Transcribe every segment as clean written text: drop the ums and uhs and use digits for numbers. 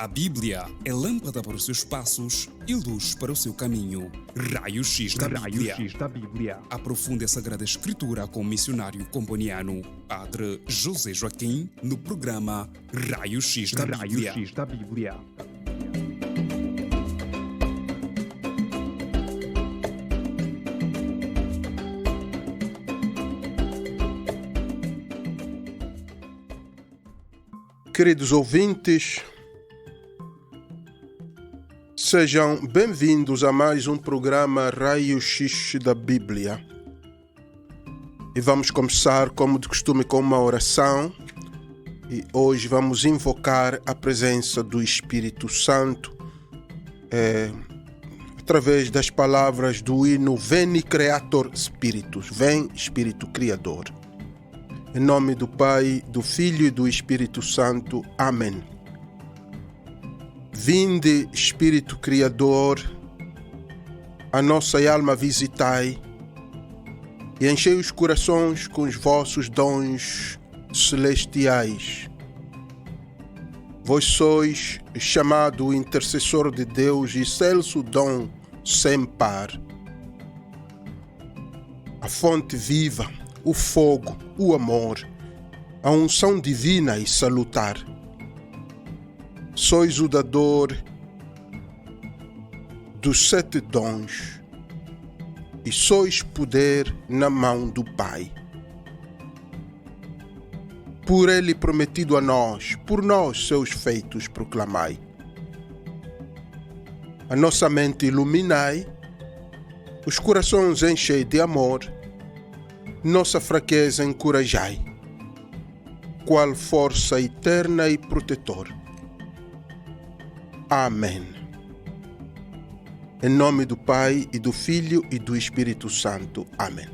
A Bíblia é lâmpada para os seus passos e luz para o seu caminho. Raio-X da Bíblia. Aprofunde a Sagrada Escritura com o missionário comboniano, Padre José Joaquim, no programa Raio-X da Bíblia. Queridos ouvintes, sejam bem-vindos a mais um programa Raio-X da Bíblia. E vamos começar, como de costume, com uma oração. E hoje vamos invocar a presença do Espírito Santo através das palavras do hino Veni Creator Spiritus, vem Espírito Criador. Em nome do Pai, do Filho e do Espírito Santo. Amém. Vinde, Espírito Criador, a nossa alma visitai e enchei os corações com os vossos dons celestiais. Vós sois chamado intercessor de Deus e excelso dom sem par. A fonte viva, o fogo, o amor, a unção divina e salutar. Sois o dador dos 7 dons e sois poder na mão do Pai. Por ele prometido a nós, por nós seus feitos proclamai. A nossa mente iluminai, os corações enchei de amor, nossa fraqueza encorajai, qual força eterna e protetor. Amém. Em nome do Pai, e do Filho e do Espírito Santo. Amém.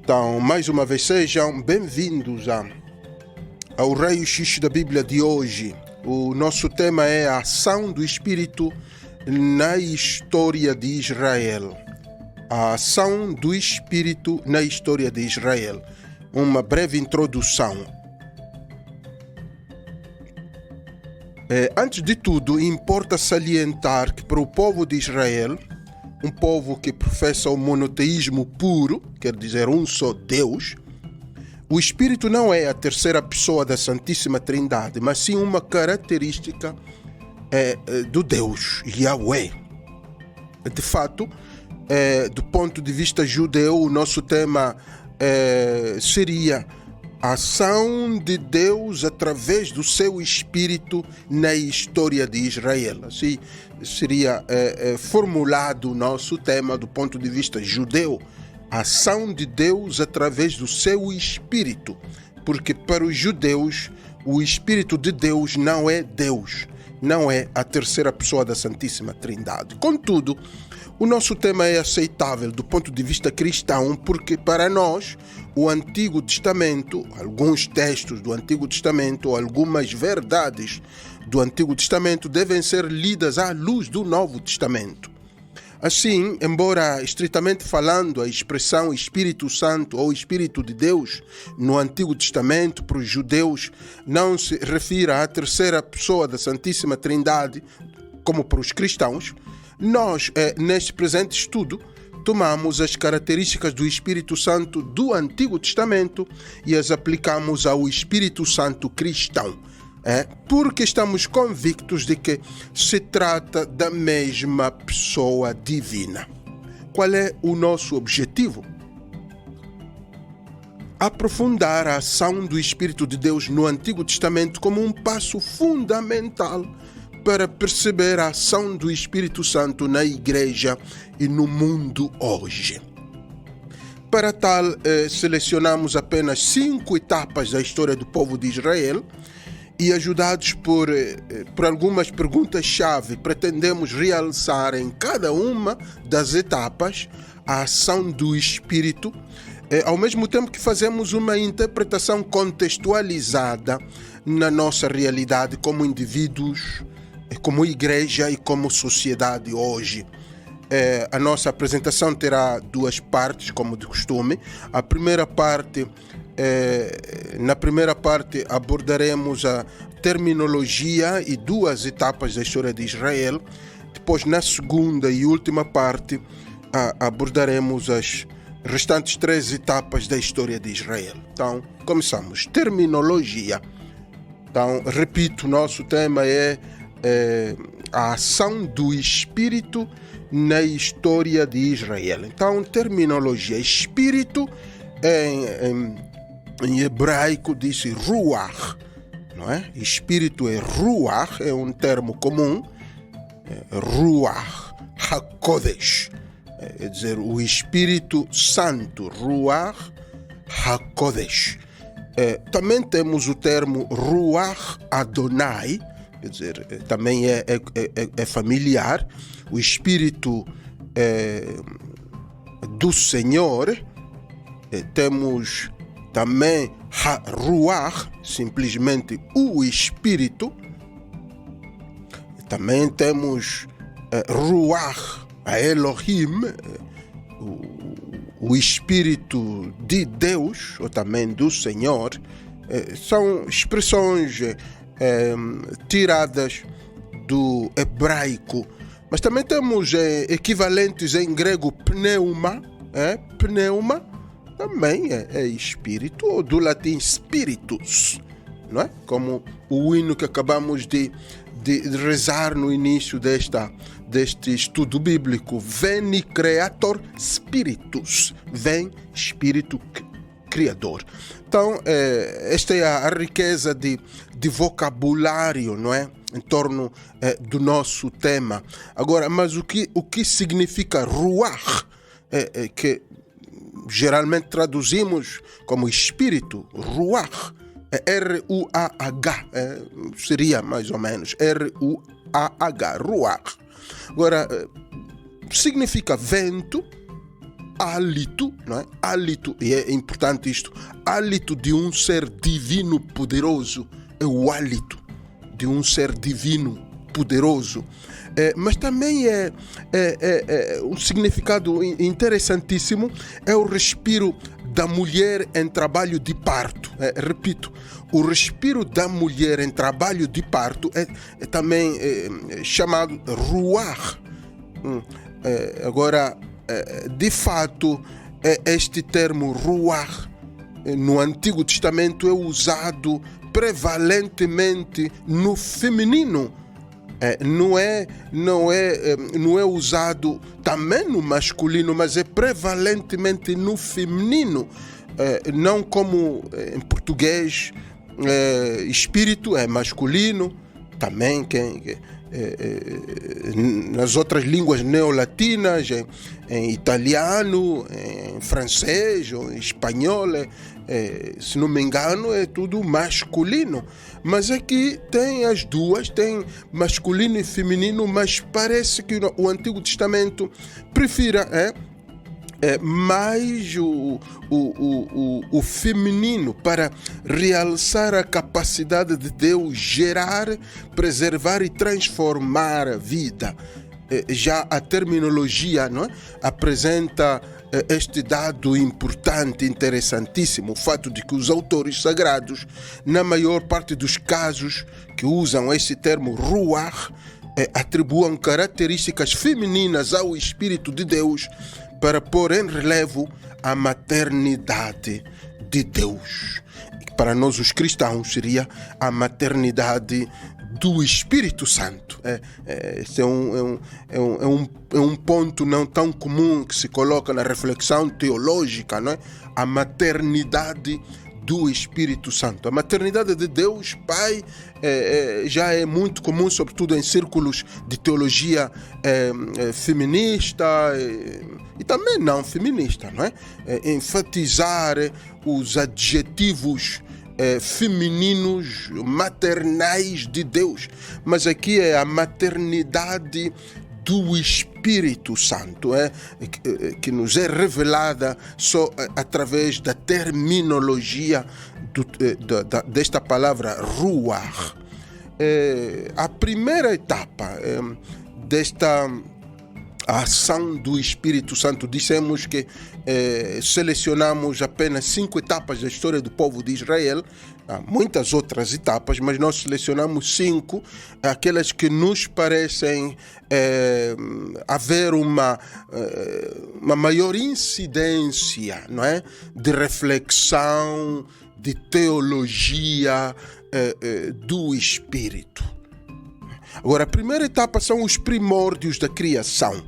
Então, mais uma vez, sejam bem-vindos ao Raio-X da Bíblia de hoje. O nosso tema é a ação do Espírito na história de Israel. A ação do Espírito na história de Israel. Uma breve introdução. Antes de tudo, importa salientar que para o povo de Israel, um povo que professa o monoteísmo puro, quer dizer, um só Deus, o Espírito não é a terceira pessoa da Santíssima Trindade, mas sim uma característica do Deus, Yahweh. De fato, do ponto de vista judeu, o nosso tema seria a ação de Deus através do seu Espírito na história de Israel. Assim seria formulado o nosso tema do ponto de vista judeu, a ação de Deus através do seu Espírito, porque para os judeus o Espírito de Deus não é Deus, não é a terceira pessoa da Santíssima Trindade. Contudo, o nosso tema é aceitável do ponto de vista cristão, porque para nós o Antigo Testamento, alguns textos do Antigo Testamento, algumas verdades do Antigo Testamento devem ser lidas à luz do Novo Testamento. Assim, embora estritamente falando a expressão Espírito Santo ou Espírito de Deus no Antigo Testamento para os judeus não se refira à terceira pessoa da Santíssima Trindade, como para os cristãos, nós, neste presente estudo, tomamos as características do Espírito Santo do Antigo Testamento e as aplicamos ao Espírito Santo cristão, porque estamos convictos de que se trata da mesma pessoa divina. Qual é o nosso objetivo? Aprofundar a ação do Espírito de Deus no Antigo Testamento como um passo fundamental para perceber a ação do Espírito Santo na Igreja e no mundo hoje. Para tal, selecionamos apenas 5 etapas da história do povo de Israel e, ajudados por algumas perguntas-chave, pretendemos realçar em cada uma das etapas a ação do Espírito, ao mesmo tempo que fazemos uma interpretação contextualizada na nossa realidade como indivíduos, como igreja e como sociedade hoje. A nossa apresentação terá 2 partes, como de costume. A primeira parte Na primeira parte abordaremos a terminologia e 2 etapas da história de Israel. Depois, na segunda e última parte, abordaremos as restantes 3 etapas da história de Israel. Então, começamos. Terminologia. Então, repito, nosso tema é a ação do Espírito na história de Israel. Então, terminologia. Espírito em hebraico diz Ruach, não é? Espírito é Ruach, é um termo comum. Ruach HaKodesh, é dizer, o Espírito Santo, Ruach HaKodesh. Também temos o termo Ruach Adonai, quer dizer, também é familiar, o Espírito do Senhor. Temos também Ruach, simplesmente o Espírito. Também temos Ruach Elohim, o Espírito de Deus, ou também do Senhor. São expressões tiradas do hebraico. Mas também temos equivalentes em grego pneuma. Pneuma também é espírito, ou do latim spiritus, não é? Como o hino que acabamos de rezar no início deste estudo bíblico. Veni Creator Spiritus, vem Espírito Criador. Então, esta é a riqueza de vocabulário, não é? Em torno do nosso tema. Agora, mas o que significa Ruach? Que geralmente traduzimos como espírito, Ruach, R-U-A-H, seria mais ou menos R-U-A-H, Ruach. Agora, significa vento, hálito, não é? Hálito, e é importante isto, hálito de um ser divino poderoso, é o hálito de um ser divino poderoso. Mas também um significado interessantíssimo é o respiro da mulher em trabalho de parto. Repito, o respiro da mulher em trabalho de parto é também chamado Ruach. Agora, de fato, este termo Ruach no Antigo Testamento é usado prevalentemente no feminino. Não é usado também no masculino, mas é prevalentemente no feminino. Não como em português, espírito é masculino, também nas outras línguas neolatinas, em italiano, em francês ou em espanhol, se não me engano, é tudo masculino. Mas aqui tem as duas, tem masculino e feminino, mas parece que o Antigo Testamento prefira mais o feminino para realçar a capacidade de Deus gerar, preservar e transformar a vida. Já a terminologia, não é? Apresenta este dado importante, interessantíssimo, o fato de que os autores sagrados, na maior parte dos casos que usam esse termo Ruach, atribuam características femininas ao Espírito de Deus para pôr em relevo a maternidade de Deus. Para nós os cristãos seria a maternidade do Espírito Santo. Este é um ponto não tão comum que se coloca na reflexão teológica, não é? A maternidade do Espírito Santo. A maternidade de Deus Pai já é muito comum, sobretudo em círculos de teologia feminista e também não feminista, não é? Enfatizar os adjetivos femininos, maternais de Deus. Mas aqui é a maternidade do Espírito Santo, que nos é revelada só através da terminologia desta palavra Ruach. A primeira etapa a ação do Espírito Santo. Dissemos que selecionamos apenas 5 etapas da história do povo de Israel. Há muitas outras etapas, mas nós selecionamos 5, aquelas que nos parecem haver uma maior incidência, não é? De reflexão, de teologia do Espírito. Agora, a primeira etapa são os primórdios da criação.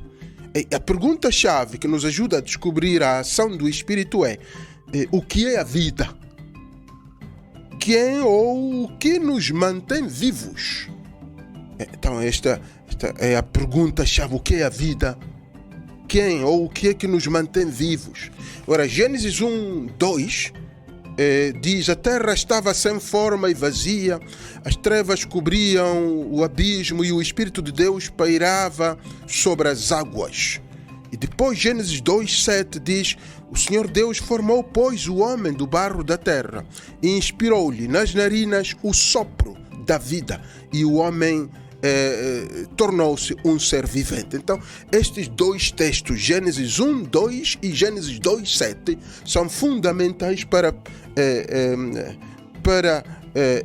A pergunta-chave que nos ajuda a descobrir a ação do Espírito é: o que é a vida? Quem ou o que nos mantém vivos? Então, esta é a pergunta-chave: o que é a vida? Quem ou o que é que nos mantém vivos? Agora, Gênesis 1:2 diz: a terra estava sem forma e vazia, as trevas cobriam o abismo e o Espírito de Deus pairava sobre as águas. E depois Gênesis 2:7 diz: o Senhor Deus formou, pois, o homem do barro da terra e inspirou-lhe nas narinas o sopro da vida, e o homem tornou-se um ser vivente. Então, estes 2 textos, Gênesis 1:2 e Gênesis 2:7, são fundamentais para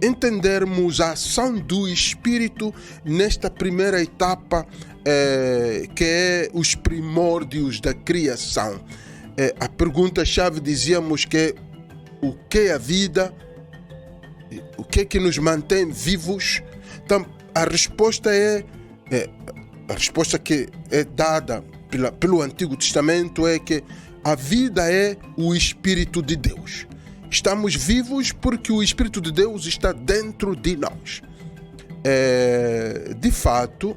entendermos a ação do Espírito nesta primeira etapa, que é os primórdios da criação. A pergunta-chave, dizíamos, que é: o que é a vida? O que é que nos mantém vivos? Então, a resposta a resposta que é dada pelo Antigo Testamento é que a vida é o Espírito de Deus. Estamos vivos porque o Espírito de Deus está dentro de nós. De fato,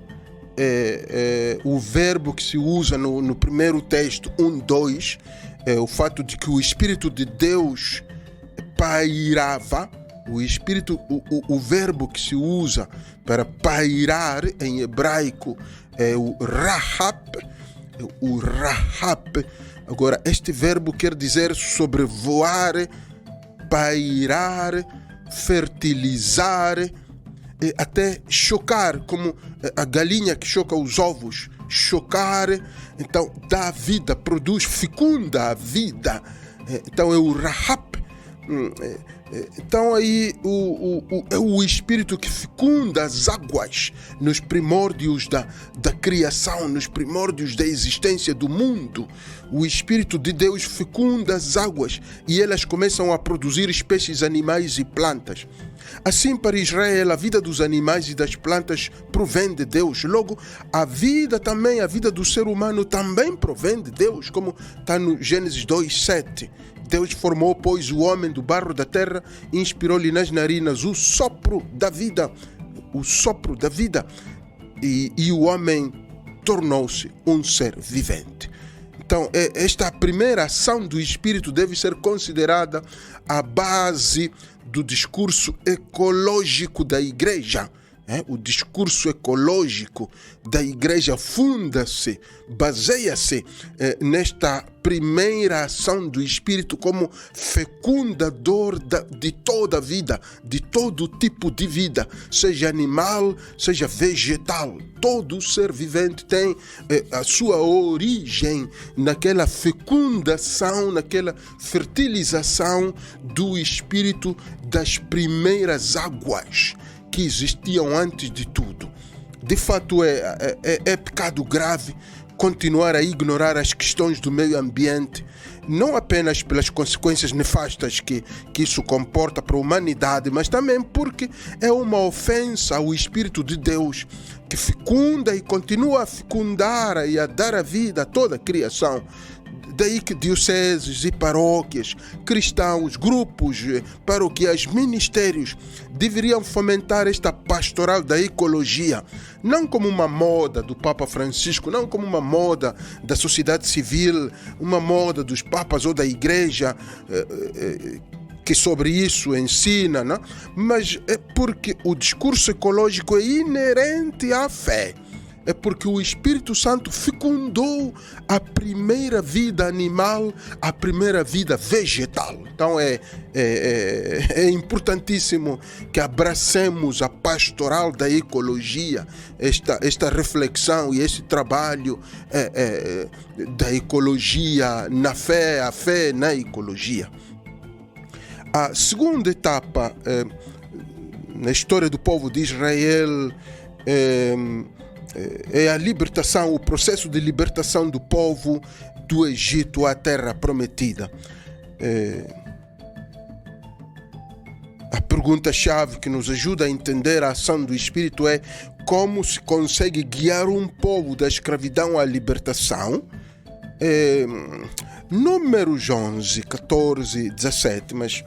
o verbo que se usa no primeiro texto, 1:2, o fato de que o Espírito de Deus pairava. O verbo que se usa para pairar em hebraico é o rahab. Agora, este verbo quer dizer sobrevoar, pairar, fertilizar, até chocar, como a galinha que choca os ovos, chocar. Então, dá vida, produz, fecunda a vida. Então, é o rahab. Então aí é o Espírito que fecunda as águas nos primórdios da criação, nos primórdios da existência do mundo. O Espírito de Deus fecunda as águas e elas começam a produzir espécies animais e plantas. Assim, para Israel, a vida dos animais e das plantas provém de Deus. Logo, a vida do ser humano também provém de Deus, como está no Gênesis 2:7. Deus formou, pois, o homem do barro da terra e inspirou-lhe nas narinas o sopro da vida. O sopro da vida. E o homem tornou-se um ser vivente. Então, esta primeira ação do Espírito deve ser considerada a base do discurso ecológico da Igreja. O discurso ecológico da Igreja baseia-se nesta primeira ação do Espírito como fecundador de toda a vida, de todo tipo de vida, seja animal, seja vegetal. Todo ser vivente tem a sua origem naquela fecundação, naquela fertilização do Espírito das primeiras águas que existiam antes de tudo. De fato, é pecado grave continuar a ignorar as questões do meio ambiente, não apenas pelas consequências nefastas que isso comporta para a humanidade, mas também porque é uma ofensa ao Espírito de Deus, que fecunda e continua a fecundar e a dar a vida a toda a criação. Daí que dioceses e paróquias, cristãos, grupos paroquiais, ministérios deveriam fomentar esta pastoral da ecologia, não como uma moda do Papa Francisco, não como uma moda da sociedade civil, uma moda dos papas ou da igreja que sobre isso ensina, não? Mas é porque o discurso ecológico é inerente à fé. é porque o Espírito Santo fecundou a primeira vida animal, a primeira vida vegetal. Então é importantíssimo que abracemos a pastoral da ecologia, esta reflexão e este trabalho da ecologia na fé, a fé na ecologia. A segunda etapa na história do povo de Israel é a libertação, o processo de libertação do povo do Egito à terra prometida. A pergunta-chave que nos ajuda a entender a ação do Espírito é como se consegue guiar um povo da escravidão à libertação. Números 11, 14, 17, mas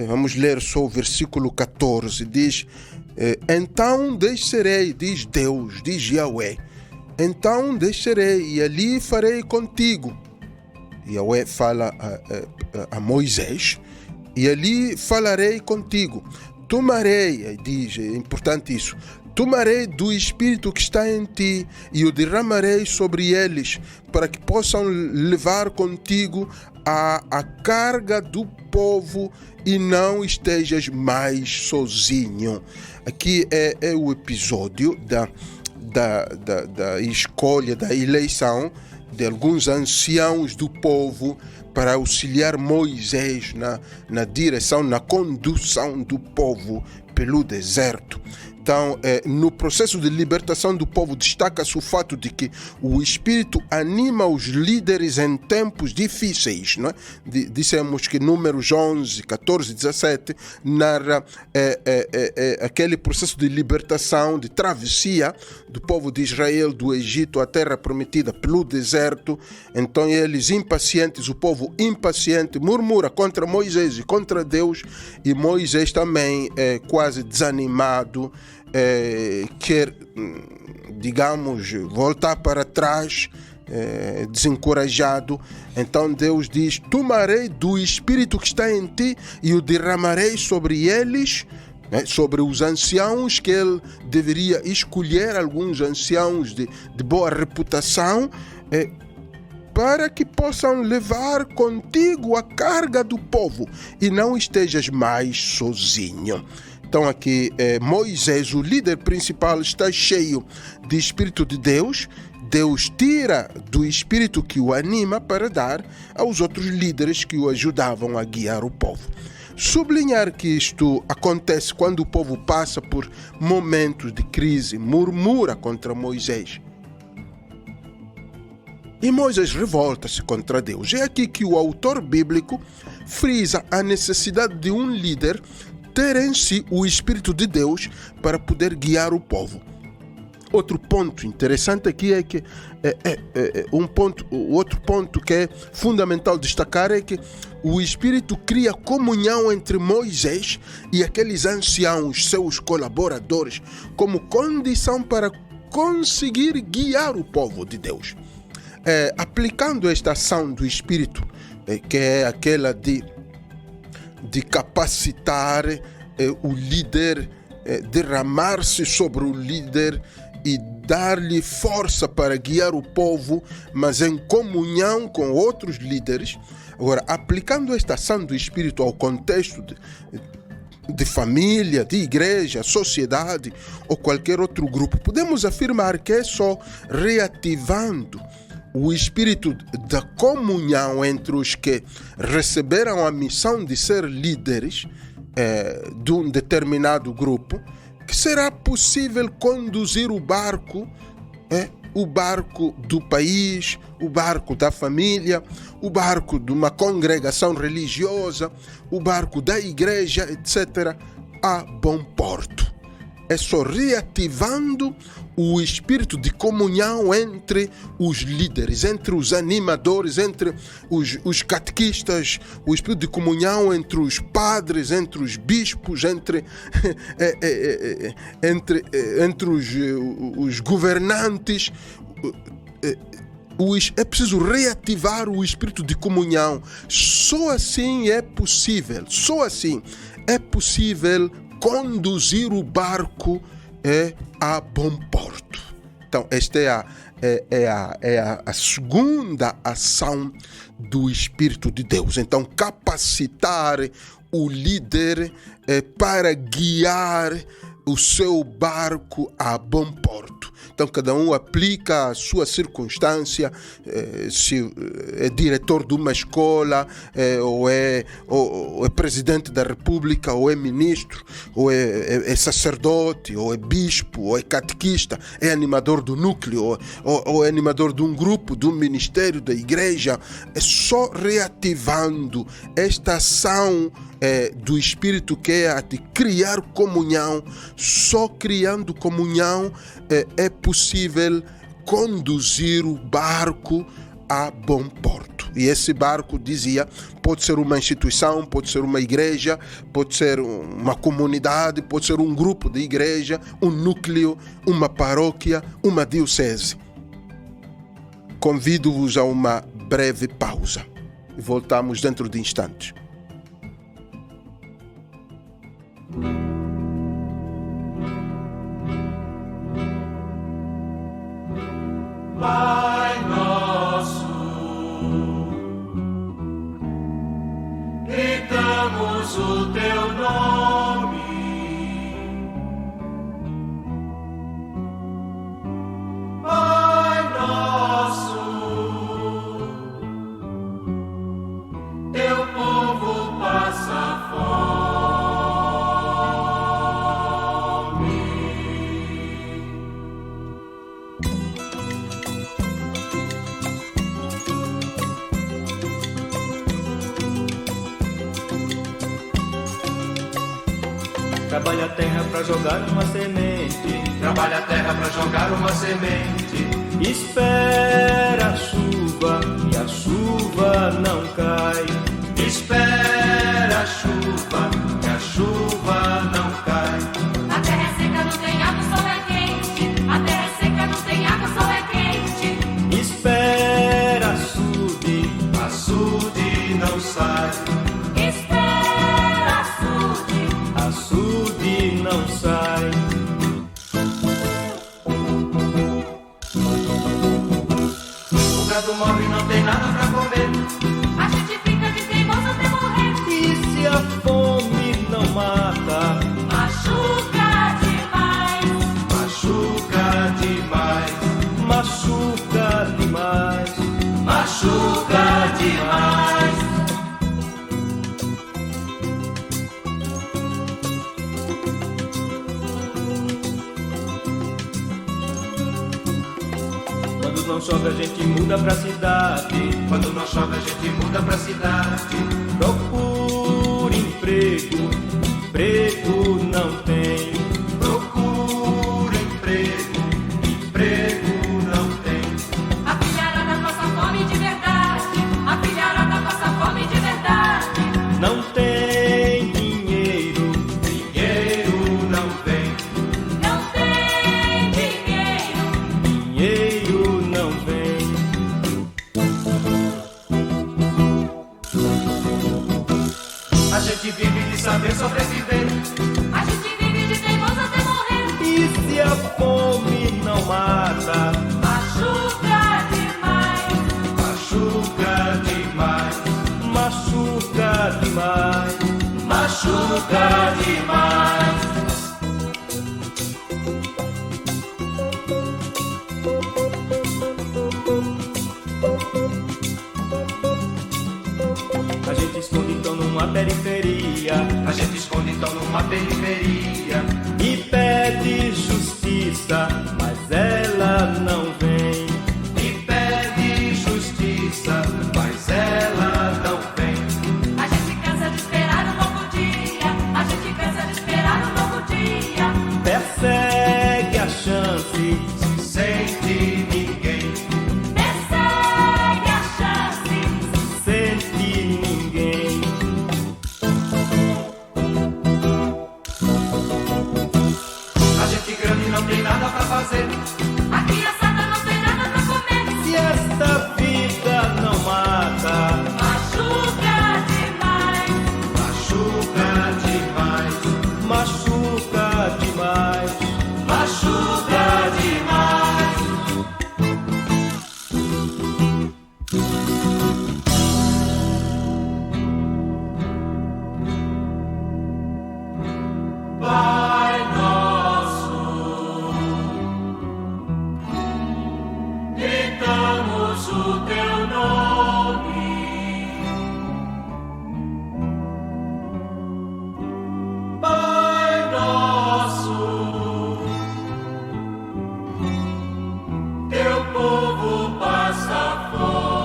vamos ler só o versículo 14, diz: então descerei, diz Deus, diz Yahweh, então descerei e ali farei contigo. Yahweh fala a Moisés, e ali falarei contigo. Tomarei, diz, é importante isso, tomarei do Espírito que está em ti e o derramarei sobre eles, para que possam levar contigo a carga do povo e não estejas mais sozinho. Aqui é o episódio da escolha, da eleição de alguns anciãos do povo para auxiliar Moisés na direção, na condução do povo pelo deserto. Então, no processo de libertação do povo, destaca-se o fato de que o Espírito anima os líderes em tempos difíceis. Não é? Dissemos que Números 11, 14, 17 narra aquele processo de libertação, de travessia do povo de Israel do Egito à terra prometida pelo deserto. Então eles impacientes, o povo impaciente, murmura contra Moisés e contra Deus, e Moisés também quase desanimado, quer, digamos, voltar para trás, desencorajado. Então Deus diz: tomarei do Espírito que está em ti e o derramarei sobre eles, sobre os anciãos, que ele deveria escolher alguns anciãos de boa reputação, para que possam levar contigo a carga do povo e não estejas mais sozinho. Então aqui Moisés, o líder principal, está cheio de Espírito de Deus. Deus tira do Espírito que o anima para dar aos outros líderes que o ajudavam a guiar o povo. Sublinhar que isto acontece quando o povo passa por momentos de crise, murmura contra Moisés. E Moisés revolta-se contra Deus. É aqui que o autor bíblico frisa a necessidade de um líder ter em si o Espírito de Deus para poder guiar o povo. Outro ponto interessante aqui é que o outro ponto que é fundamental destacar é que o Espírito cria comunhão entre Moisés e aqueles anciãos, seus colaboradores, como condição para conseguir guiar o povo de Deus. Aplicando esta ação do Espírito, que é aquela de capacitar o líder, derramar-se sobre o líder e dar-lhe força para guiar o povo, mas em comunhão com outros líderes. Agora, aplicando esta ação do Espírito ao contexto de família, de igreja, sociedade ou qualquer outro grupo, podemos afirmar que é só reativando o espírito da comunhão entre os que receberam a missão de ser líderes de um determinado grupo, que será possível conduzir o barco do país, o barco da família, o barco de uma congregação religiosa, o barco da igreja, etc., a bom porto. É só reativando o espírito de comunhão entre os líderes, entre os animadores, entre os catequistas, o espírito de comunhão entre os padres, entre os bispos, entre os governantes. É preciso reativar o espírito de comunhão. Só assim é possível conduzir o barco a bom porto. Então, esta é a segunda ação do Espírito de Deus. Então, capacitar o líder para guiar o seu barco a bom porto. Então, cada um aplica a sua circunstância, se é diretor de uma escola, ou é presidente da república, ou é ministro, ou é sacerdote, ou é bispo, ou é catequista, é animador do núcleo, ou é animador de um grupo, de um ministério, da igreja. É só reativando esta ação do Espírito, que é a de criar comunhão. Só criando comunhão é possível conduzir o barco a bom porto. E esse barco, dizia, pode ser uma instituição, pode ser uma igreja, pode ser uma comunidade, pode ser um grupo de igreja, um núcleo, uma paróquia, uma diocese. Convido-vos a uma breve pausa e voltamos dentro de instantes. Pai nosso, gritamos o teu nome, Pai nosso, teu povo passa fome. Trabalha a terra pra jogar uma semente. Trabalha a terra pra jogar uma semente. Espera a chuva e a chuva não cai. Espera a chuva e a chuva não cai. A terra é seca, não tem água, o sol é quente. A terra é seca, não tem água, o sol é quente. Espera açude, Açude não sai. Espera açude, açude não sai. O gado morre e não tem nada pra comer. a gente fica de teimoso até morrer. E se a fome não mata? Machuca demais, Machuca demais. Machuca demais. Machuca demais. Quando não chove a gente muda pra cidade. Quando não chove a gente muda pra cidade. Procura emprego, emprego não tem. Procura emprego, emprego não tem. a filharada passa fome de verdade. A filharada passa fome de verdade. Não tem dinheiro, Dinheiro não vem. Não tem dinheiro, dinheiro não vem. A gente vive de saber sobreviver. a gente vive de teimoso até morrer. E se a fome não mata? Machuca demais, Machuca demais. Machuca demais. Machuca demais. A gente esconde então numa periferia A gente esconde então numa periferia. e pede justiça, mas ela não vem. E pede justiça, mas ela não vem. a gente cansa de esperar um novo dia. A gente cansa de esperar um novo dia. Persegue a chance, Se sente ninguém. Persegue a chance, sente ninguém. Pai nosso, gritamos o teu nome, Pai nosso, teu povo passa fome.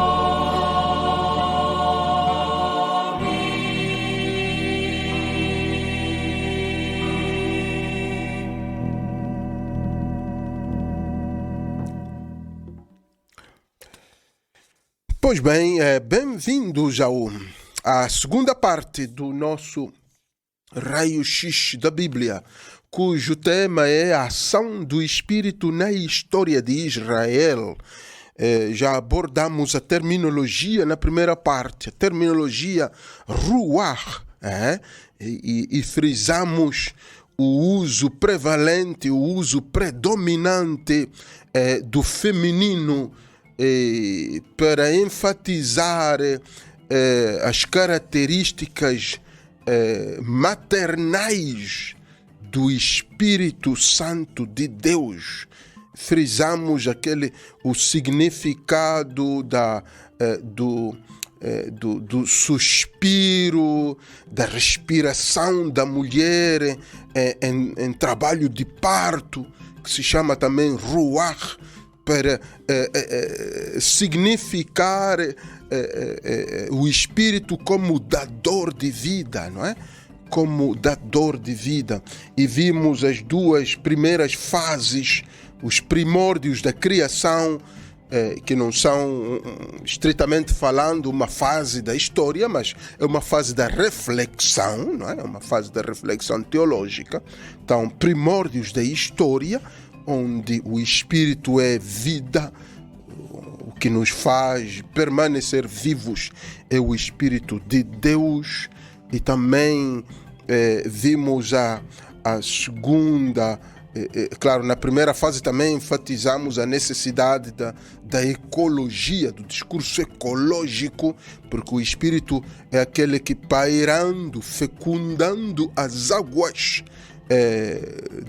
Pois bem, bem-vindos à segunda parte do nosso Raio-X da Bíblia, cujo tema é a ação do Espírito na história de Israel. Já abordamos a terminologia na primeira parte, a terminologia Ruach, e frisamos o uso prevalente, o uso predominante do feminino para enfatizar as características maternais do Espírito Santo de Deus. Frisamos o significado do suspiro, da respiração da mulher em trabalho de parto, que se chama também Ruach, para significar o Espírito como dador de vida, não é? Como dador de vida. E vimos as duas primeiras fases, os primórdios da criação, que não são, estritamente falando, uma fase da história, mas é uma fase da reflexão, não é? É uma fase da reflexão teológica. Então, primórdios da história, onde o Espírito é vida, o que nos faz permanecer vivos é o Espírito de Deus. E também vimos a segunda, claro, na primeira fase também enfatizamos a necessidade da ecologia, do discurso ecológico, porque o Espírito é aquele que, pairando, fecundando as águas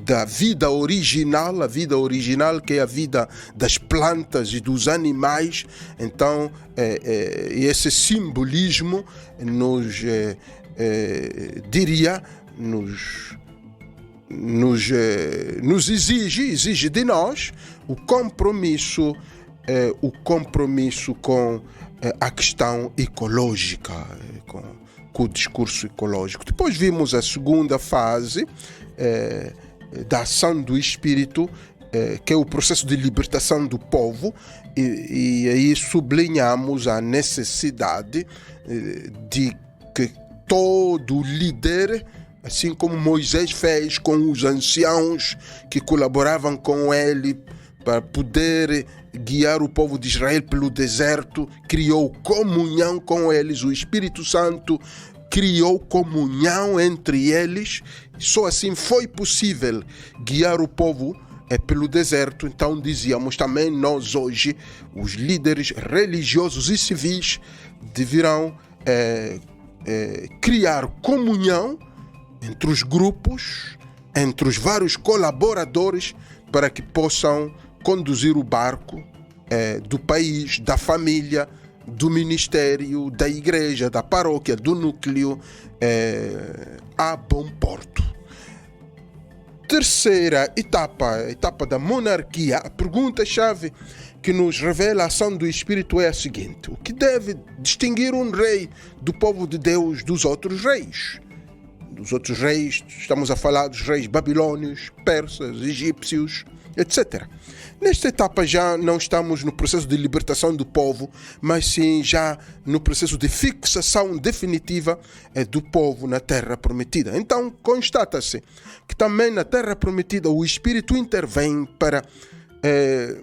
da vida original, a vida original que é a vida das plantas e dos animais. Então esse simbolismo nos exige de nós o compromisso com a questão ecológica, com o discurso ecológico. Depois vimos a segunda fase da ação do Espírito, que é o processo de libertação do povo, e aí sublinhamos a necessidade de que todo líder, assim como Moisés fez com os anciãos que colaboravam com ele para poder guiar o povo de Israel pelo deserto, criou comunhão com eles. O Espírito Santo criou comunhão entre eles. Só assim foi possível guiar o povo pelo deserto. Então dizíamos também, nós hoje, os líderes religiosos e civis deverão criar comunhão entre os grupos, entre os vários colaboradores, para que possam conduzir o barco do país, da família, do ministério, da igreja, da paróquia, do núcleo, a bom porto. Terceira etapa, a etapa da monarquia. A pergunta-chave que nos revela a ação do Espírito é a seguinte: o que deve distinguir um rei do povo de Deus dos outros reis? Dos outros reis, estamos a falar dos reis babilônios, persas, egípcios, etc. Nesta etapa já não estamos no processo de libertação do povo, mas sim já no processo de fixação definitiva do povo na terra prometida. Então constata-se que também na terra prometida o Espírito intervém para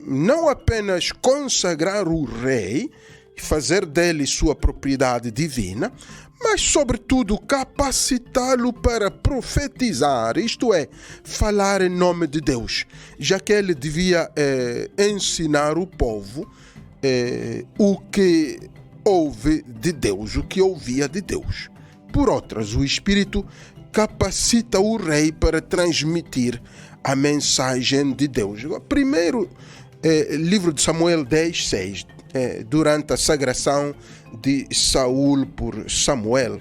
não apenas consagrar o rei e fazer dele sua propriedade divina, mas sobretudo capacitá-lo para profetizar, isto é, falar em nome de Deus, já que ele devia ensinar o povo o que ouve de Deus, o que ouvia de Deus. Por outras, o Espírito capacita o rei para transmitir a mensagem de Deus. Primeiro, livro de Samuel 10:6, durante a sagração de Saul por Samuel.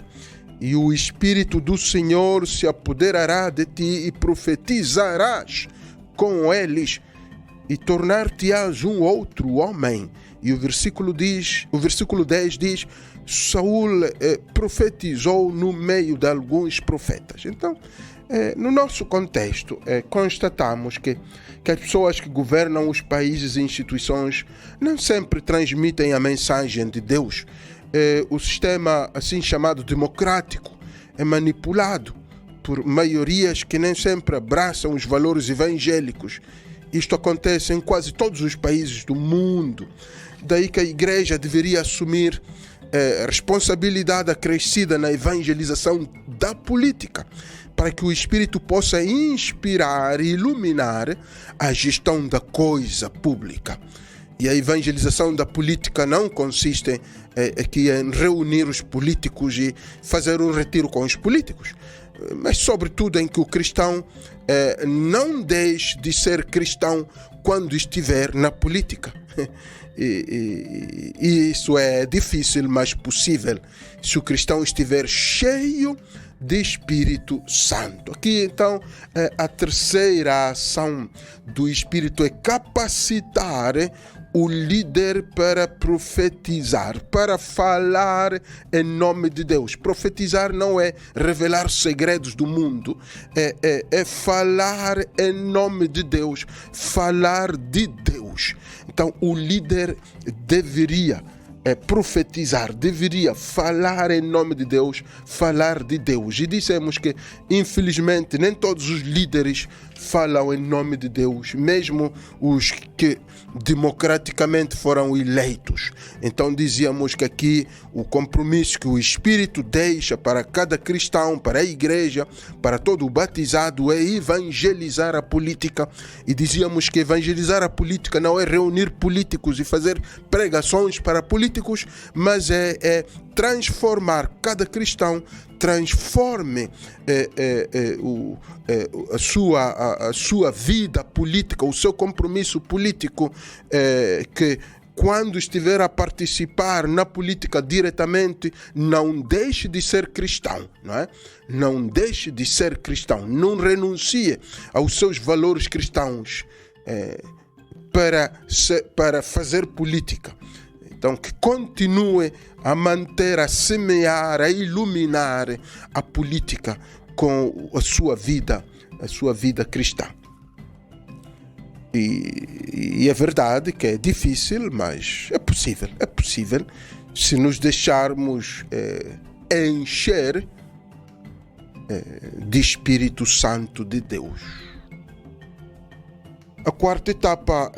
E o Espírito do Senhor se apoderará de ti e profetizarás com eles e tornar-te-ás um outro homem. E o versículo 10 diz, Saul profetizou no meio de alguns profetas. Então, no nosso contexto, constatamos que as pessoas que governam os países e instituições não sempre transmitem a mensagem de Deus. O sistema assim chamado democrático é manipulado por maiorias que nem sempre abraçam os valores evangélicos. Isto acontece em quase todos os países do mundo. Daí que a igreja deveria assumir responsabilidade acrescida na evangelização da política, para que o Espírito possa inspirar e iluminar a gestão da coisa pública. E a evangelização da política não consiste aqui em reunir os políticos e fazer um retiro com os políticos, mas sobretudo em que o cristão não deixe de ser cristão quando estiver na política. E isso é difícil, mas possível, se o cristão estiver cheio de Espírito Santo. Aqui então a terceira ação do Espírito é capacitar o líder para profetizar, para falar em nome de Deus. Profetizar não é revelar segredos do mundo, é falar em nome de Deus, falar de Deus. Então o líder deveria profetizar, deveria falar em nome de Deus, falar de Deus. E dissemos que, infelizmente, nem todos os líderes falam em nome de Deus, mesmo os que democraticamente foram eleitos. Então dizíamos que aqui o compromisso que o Espírito deixa para cada cristão, para a igreja, para todo o batizado, é evangelizar a política. E dizíamos que evangelizar a política não é reunir políticos e fazer pregações para políticos, mas é transformar cada cristão, transforme a sua vida política, o seu compromisso político, que quando estiver a participar na política diretamente, não deixe de ser cristão, não é? Não deixe de ser cristão, não renuncie aos seus valores cristãos para fazer política. Então, que continue a manter, a semear, a iluminar a política com a sua vida cristã. E é verdade que é difícil, mas é possível se nos deixarmos encher de Espírito Santo de Deus. A quarta etapa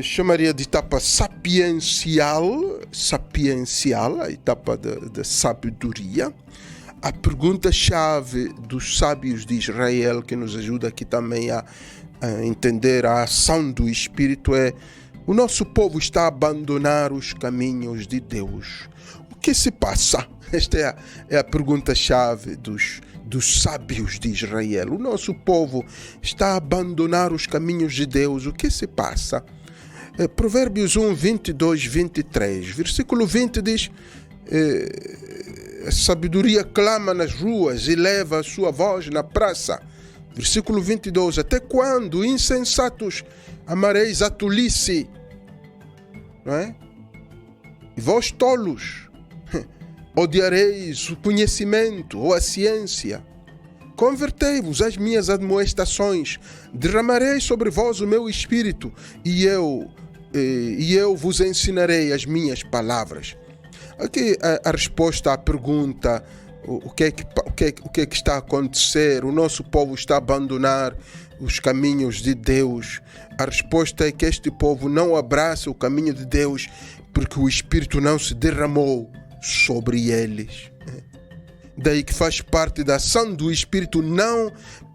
chamaria de etapa sapiencial, a etapa da sabedoria. A pergunta-chave dos sábios de Israel, que nos ajuda aqui também a entender a ação do Espírito, é: o nosso povo está a abandonar os caminhos de Deus. O que se passa? Esta é a pergunta-chave dos sábios de Israel. O nosso povo está a abandonar os caminhos de Deus. O que se passa? Provérbios 1, 22, 23. Versículo 20 diz: a sabedoria clama nas ruas e leva a sua voz na praça. Versículo 22. Até quando, insensatos, amareis a tolice? Não é? E vós, tolos, odiareis o conhecimento ou a ciência. Convertei-vos às minhas admoestações, derramarei sobre vós o meu espírito, e eu vos ensinarei as minhas palavras. Aqui a resposta à pergunta: o que é que está a acontecer? O nosso povo está a abandonar os caminhos de Deus. A resposta é que este povo não abraça o caminho de Deus porque o Espírito não se derramou sobre eles. Daí que faz parte da ação do Espírito não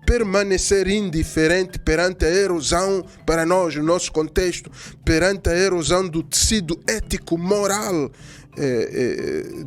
permanecer indiferente perante a erosão, para nós, no nosso contexto, perante a erosão do tecido ético-moral.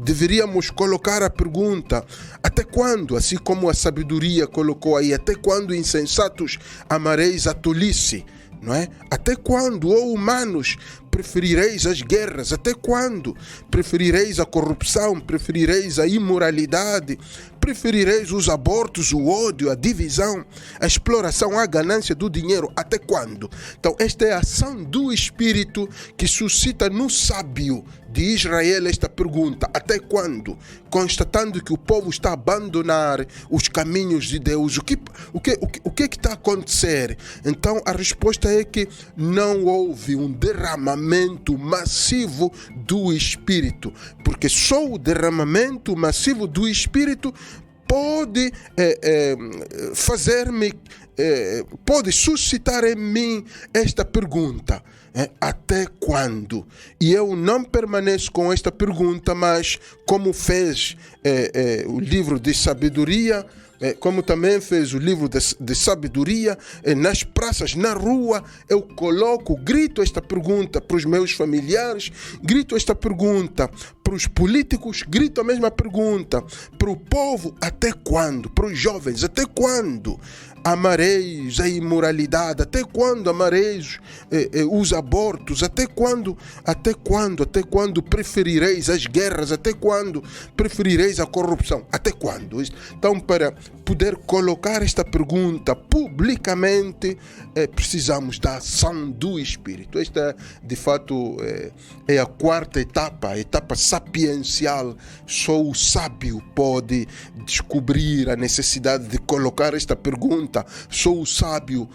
Deveríamos colocar a pergunta: até quando, assim como a sabedoria colocou aí, até quando, insensatos, amareis a tolice? Não é? Até quando, ó humanos, preferireis as guerras? Até quando preferireis a corrupção? Preferireis a imoralidade? Preferireis os abortos, o ódio, a divisão, a exploração, a ganância do dinheiro? Até quando? Então, esta é a ação do Espírito que suscita no sábio de Israel esta pergunta: até quando? Constatando que o povo está a abandonar os caminhos de Deus. O que está a acontecer? Então, a resposta é que não houve um derramamento massivo do Espírito, porque só o derramamento massivo do Espírito pode fazer-me, pode suscitar em mim esta pergunta: até quando? E eu não permaneço com esta pergunta, mas como fez o livro de sabedoria, como também fez o livro de sabedoria, nas praças, na rua, eu grito esta pergunta para os meus familiares, grito esta pergunta para os políticos, grito a mesma pergunta para o povo: até quando? Para os jovens: até quando amareis a imoralidade? Até quando amareis os abortos? Até quando? Até quando? Até quando preferireis as guerras? Até quando preferireis a corrupção? Até quando? Então, para poder colocar esta pergunta publicamente, precisamos da ação do Espírito. Esta, de fato, é a quarta etapa, a etapa sapiencial. Só o sábio pode descobrir a necessidade de colocar esta pergunta. Só o sábio,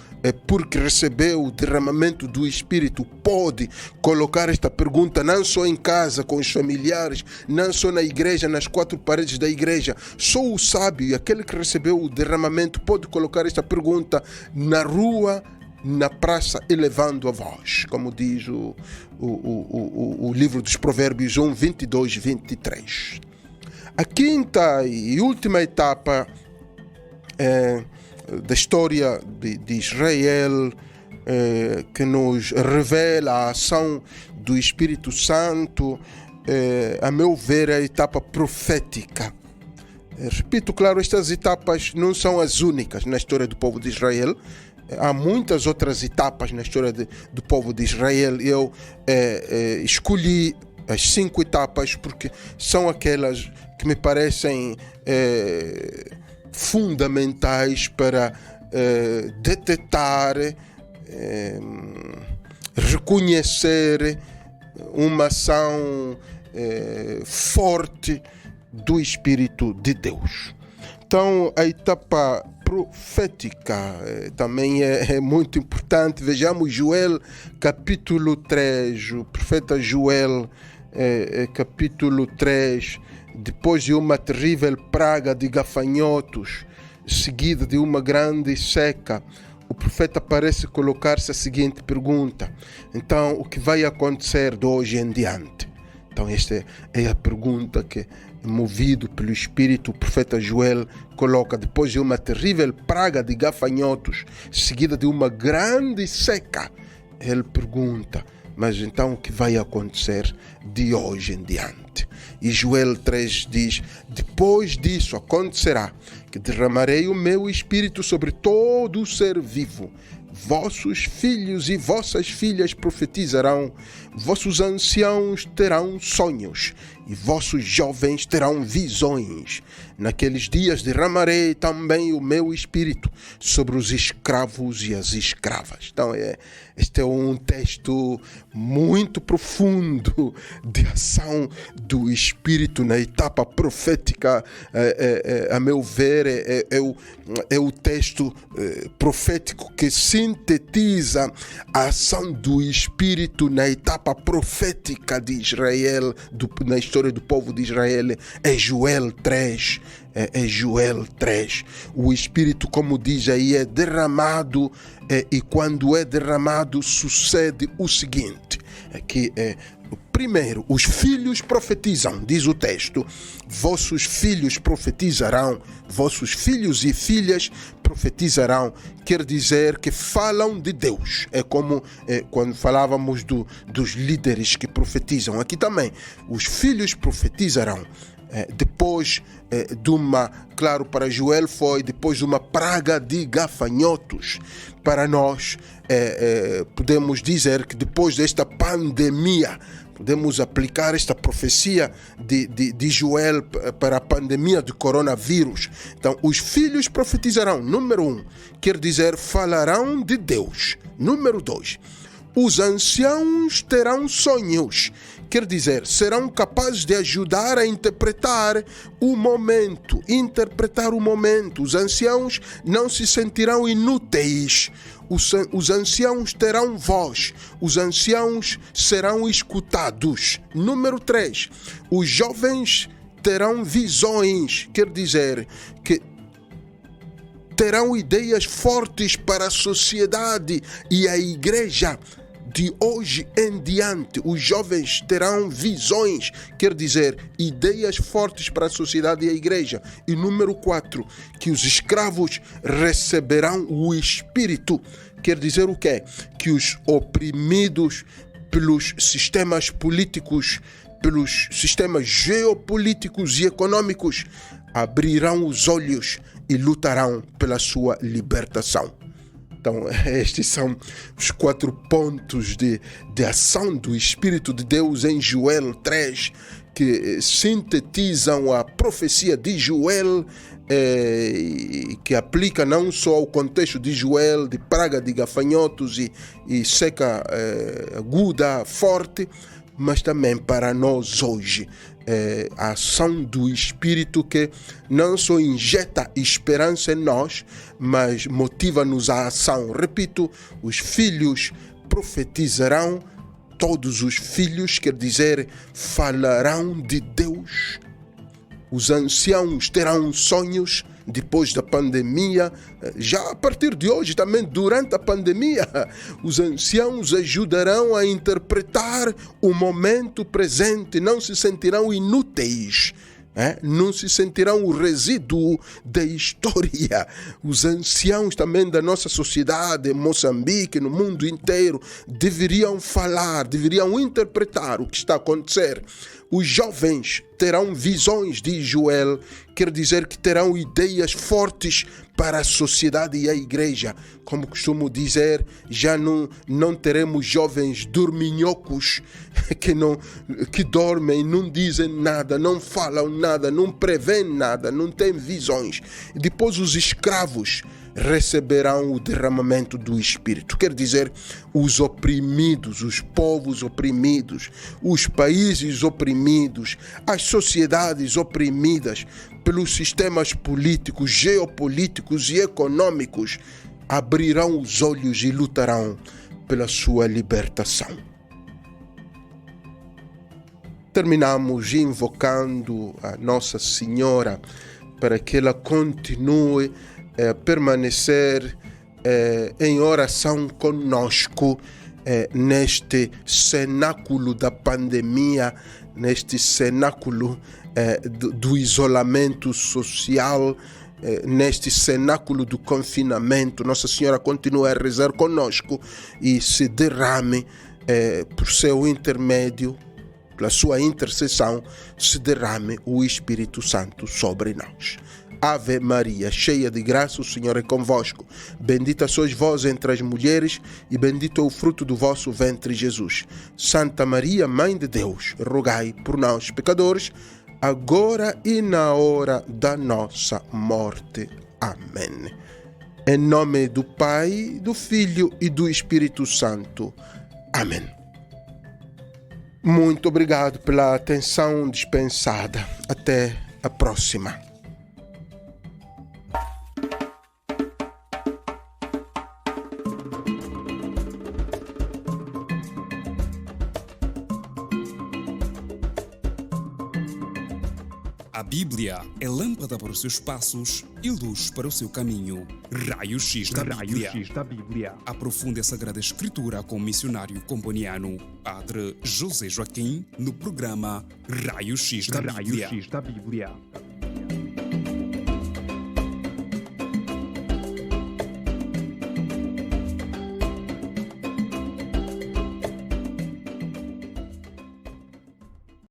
porque recebeu o derramamento do Espírito, pode colocar esta pergunta, não só em casa com os familiares, não só na igreja, nas quatro paredes da igreja. Só o sábio e aquele que recebeu o derramamento pode colocar esta pergunta na rua, na praça, elevando a voz, como diz o livro dos Provérbios 1, 22, 23. A quinta e última etapa da história de Israel, que nos revela a ação do Espírito Santo, a meu ver, é a etapa profética. Repito, claro, estas etapas não são as únicas na história do povo de Israel. Há muitas outras etapas na história do povo de Israel. Eu escolhi as 5 etapas porque são aquelas que me parecem fundamentais para detectar, reconhecer uma ação forte do Espírito de Deus. Então, a etapa profética também é muito importante. Vejamos Joel capítulo 3, o profeta Joel capítulo 3, depois de uma terrível praga de gafanhotos, seguida de uma grande seca, o profeta parece colocar-se a seguinte pergunta: então, o que vai acontecer de hoje em diante? Então, esta é a pergunta que, movido pelo Espírito, o profeta Joel coloca depois de uma terrível praga de gafanhotos, seguida de uma grande seca. Ele pergunta: mas então o que vai acontecer de hoje em diante? E Joel 3 diz: depois disso acontecerá que derramarei o meu Espírito sobre todo o ser vivo. Vossos filhos e vossas filhas profetizarão, vossos anciãos terão sonhos e vossos jovens terão visões. Naqueles dias derramarei também o meu Espírito sobre os escravos e as escravas. Então, este é um texto muito profundo de ação do Espírito na etapa profética. A meu ver, é o texto profético que sintetiza a ação do Espírito na etapa profética de Israel, na história do povo de Israel. É Joel 3. É Joel 3. O Espírito, como diz aí, é derramado, e quando é derramado sucede o seguinte: que primeiro, os filhos profetizam, diz o texto, vossos filhos profetizarão, vossos filhos e filhas profetizarão, quer dizer que falam de Deus. É como quando falávamos dos líderes que profetizam, aqui também, os filhos profetizarão. Depois de uma, claro, para Joel foi depois de uma praga de gafanhotos. Para nós, podemos dizer que depois desta pandemia, podemos aplicar esta profecia de Joel para a pandemia de coronavírus. Então, os filhos profetizarão, número 1, quer dizer, falarão de Deus. Número 2, os anciãos terão sonhos, quer dizer, serão capazes de ajudar a interpretar o momento. Os anciãos não se sentirão inúteis. Os anciãos terão voz. Os anciãos serão escutados. Número 3, os jovens terão visões, quer dizer que terão ideias fortes para a sociedade e a igreja. De hoje em diante, os jovens terão visões, quer dizer, ideias fortes para a sociedade e a igreja. E número 4, que os escravos receberão o Espírito. Quer dizer o quê? Que os oprimidos pelos sistemas políticos, pelos sistemas geopolíticos e econômicos, abrirão os olhos e lutarão pela sua libertação. Então, estes são os 4 pontos de ação do Espírito de Deus em Joel 3, que sintetizam a profecia de Joel, que aplica não só ao contexto de Joel, de praga de gafanhotos e seca aguda, forte, mas também para nós hoje. A ação do Espírito que não só injeta esperança em nós, mas motiva-nos à ação. Repito, os filhos profetizarão, todos os filhos, quer dizer, falarão de Deus. Os anciãos terão sonhos depois da pandemia, já a partir de hoje, também durante a pandemia, os anciãos ajudarão a interpretar o momento presente, não se sentirão inúteis, não se sentirão o resíduo da história. Os anciãos também da nossa sociedade, em Moçambique, no mundo inteiro, deveriam falar, deveriam interpretar o que está a acontecer. Os jovens terão visões, diz Joel, quer dizer que terão ideias fortes para a sociedade e a igreja. Como costumo dizer, já não teremos jovens dorminhocos que dormem, não dizem nada, não falam nada, não prevêem nada, não têm visões. E depois os escravos receberão o derramamento do Espírito. Quer dizer, os oprimidos, os povos oprimidos, os países oprimidos, as sociedades oprimidas pelos sistemas políticos, geopolíticos e econômicos, abrirão os olhos e lutarão pela sua libertação. Terminamos invocando a Nossa Senhora para que ela continue permanecer em oração conosco neste cenáculo da pandemia, neste cenáculo do isolamento social, neste cenáculo do confinamento. Nossa Senhora continua a rezar conosco e se derrame por seu intermédio, pela sua intercessão, se derrame o Espírito Santo sobre nós. Ave Maria, cheia de graça, o Senhor é convosco. Bendita sois vós entre as mulheres, e bendito é o fruto do vosso ventre, Jesus. Santa Maria, Mãe de Deus, rogai por nós, pecadores, agora e na hora da nossa morte. Amém. Em nome do Pai, do Filho e do Espírito Santo. Amém. Muito obrigado pela atenção dispensada. Até a próxima. A Bíblia é lâmpada para os seus passos e luz para o seu caminho. Raio-X da Bíblia. Aprofunde a Sagrada Escritura com o missionário comboniano, Padre José Joaquim, no programa Raio-X da Bíblia.